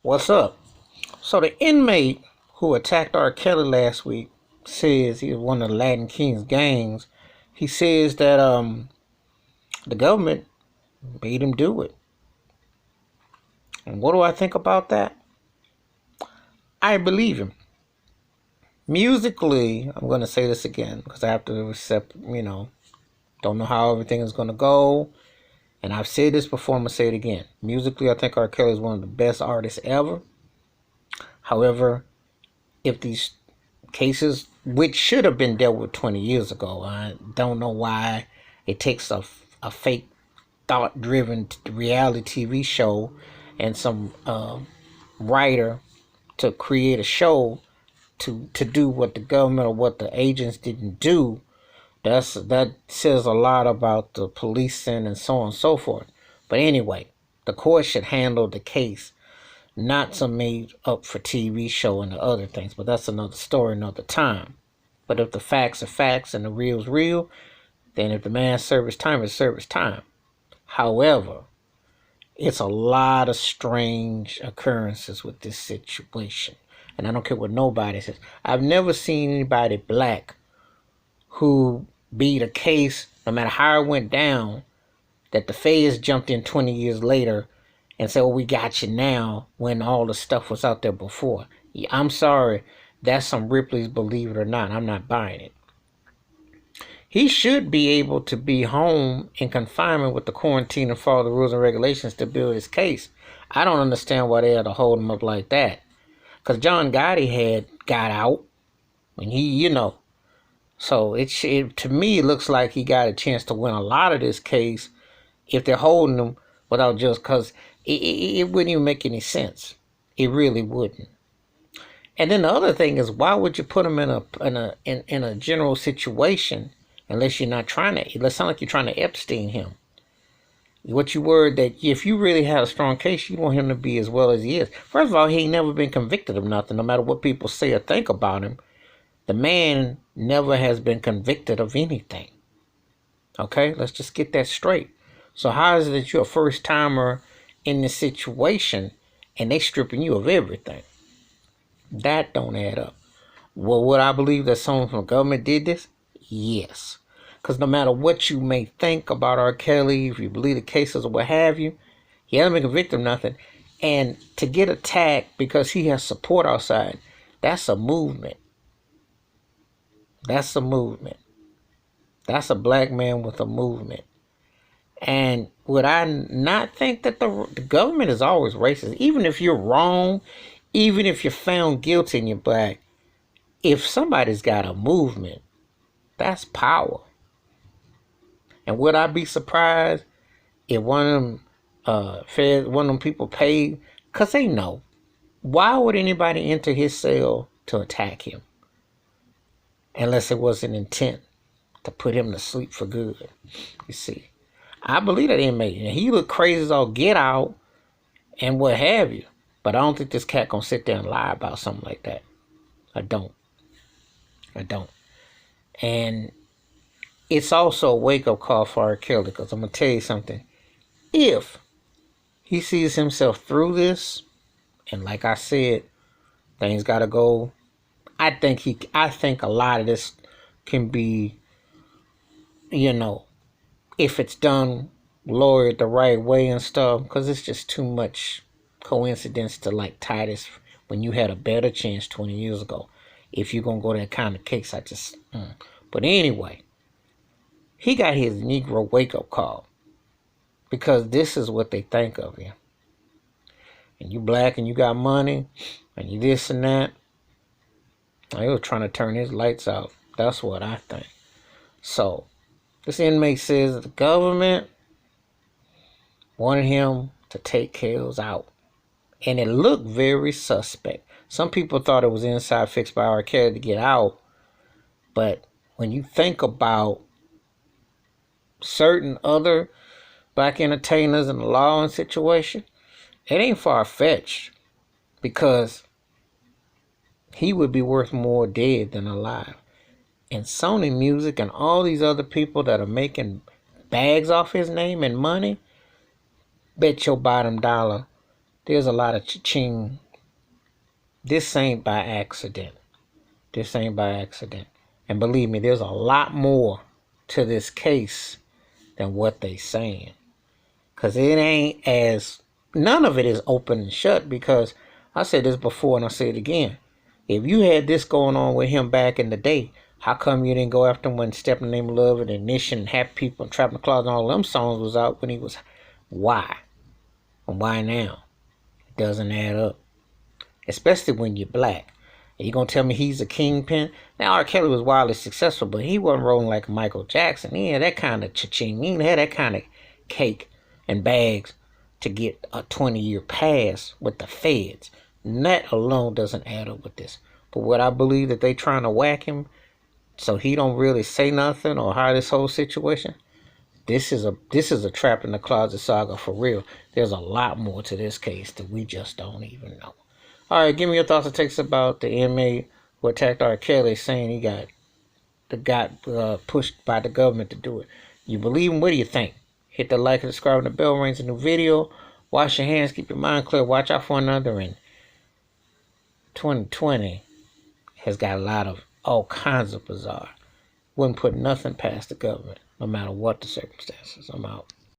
What's up? So the inmate who attacked R. Kelly last week says he was one of the Latin King's gangs. He says that the government made him do it. And what do I think about that? I believe him. Musically, I'm going to say this again because I have to accept, don't know how everything is going to go. And I've said this before, I'm going to say it again. Musically, I think R. Kelly is one of the best artists ever. However, if these cases, which should have been dealt with 20 years ago, I don't know why it takes a fake, thought driven reality TV show and some writer to create a show to do what the government or what the agents didn't do. That says a lot about the policing and so on and so forth. But anyway, the court should handle the case, not some made up for TV show and the other things. But that's another story, another time. But if the facts are facts and the real's real, then if the man serves time, it's service time. However, it's a lot of strange occurrences with this situation. And I don't care what nobody says. I've never seen anybody black who beat a case, no matter how it went down, that the feds jumped in 20 years later and said, "Oh, we got you now," when all the stuff was out there before. I'm sorry, that's some Ripley's Believe It or Not. I'm not buying it. He should be able to be home in confinement with the quarantine and follow the rules and regulations to build his case. I don't understand why they had to hold him up like that. Because John Gotti had got out, and he. So to me, it looks like he got a chance to win a lot of this case if they're holding him without just, because it wouldn't even make any sense. It really wouldn't. And then the other thing is, why would you put him in a general situation unless you're not trying to? It sounds like you're trying to Epstein him. What you worried that if you really had a strong case, you want him to be as well as he is. First of all, he ain't never been convicted of nothing, no matter what people say or think about him. The man never has been convicted of anything. Okay, let's just get that straight. So how is it that you're a first timer in this situation and they stripping you of everything? That don't add up. Well, would I believe that someone from the government did this? Yes. Because no matter what you may think about R. Kelly, if you believe the cases or what have you, he hasn't been convicted of nothing. And to get attacked because he has support outside, that's a movement. That's a movement. That's a black man with a movement. And would I not think that the government is always racist? Even if you're wrong, even if you're found guilty and you're black, if somebody's got a movement, that's power. And would I be surprised if one of them people paid? Because they know. Why would anybody enter his cell to attack him? Unless it was an intent to put him to sleep for good. You see. I believe that inmate. And he look crazy as all get out and what have you. But I don't think this cat gonna sit there and lie about something like that. I don't. And it's also a wake-up call for R. Kelly, because I'm going to tell you something. If he sees himself through this, and like I said, things got to go, I think a lot of this can be, if it's done, lawyered the right way and stuff, because it's just too much coincidence to tie this when you had a better chance 20 years ago. If you're going to go that kind of case, But anyway, he got his Negro wake-up call, because this is what they think of you. And you black and you got money and you this and that. They were trying to turn his lights out. That's what I think. So this inmate says that the government wanted him to take Kells out. And it looked very suspect. Some people thought it was inside fixed by R. Kelly to get out. But when you think about certain other black entertainers in the law and situation, it ain't far-fetched, because he would be worth more dead than alive. And Sony Music and all these other people that are making bags off his name and money, bet your bottom dollar there's a lot of cha-ching. This ain't by accident. This ain't by accident. And believe me, there's a lot more to this case than what they saying. Because it ain't as, none of it is open and shut, because I said this before and I say it again. If you had this going on with him back in the day, how come you didn't go after him when Step in the Name of Love and Ignition and Happy People and Trap in the Closet and all them songs was out when he was, why? And why now? It doesn't add up. Especially when you're black. And you gonna tell me he's a kingpin? Now R. Kelly was wildly successful, but he wasn't rolling like Michael Jackson. He had that kind of cha-ching. He had that kind of cake and bags to get a 20-year pass with the feds. And that alone doesn't add up with this. But what I believe that they trying to whack him so he don't really say nothing or how this whole situation, this is a Trap in the Closet saga for real. There's a lot more to this case that we just don't even know. All right, give me your thoughts and takes about the inmate who attacked R. Kelly, saying he got pushed by the government to do it. You believe him? What do you think? Hit the like and subscribe and the bell rings. A new video. Wash your hands. Keep your mind clear. Watch out for another. And 2020 has got a lot of all kinds of bizarre. Wouldn't put nothing past the government, no matter what the circumstances. I'm out.